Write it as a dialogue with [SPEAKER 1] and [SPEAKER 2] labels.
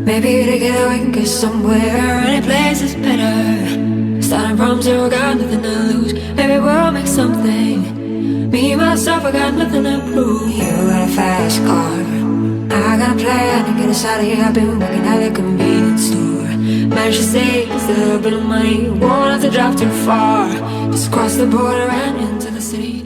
[SPEAKER 1] Maybe together we can get somewhere. Any place is better. Starting from zero, got nothing to lose. Maybe we'll make something. Me, myself, I got nothing to prove. You got a fast car, I got a plan to get us out of here. I've been working at the convenience store. Managed to save just a little bit of money. Won't have to drive too far. Just cross the border and into the city.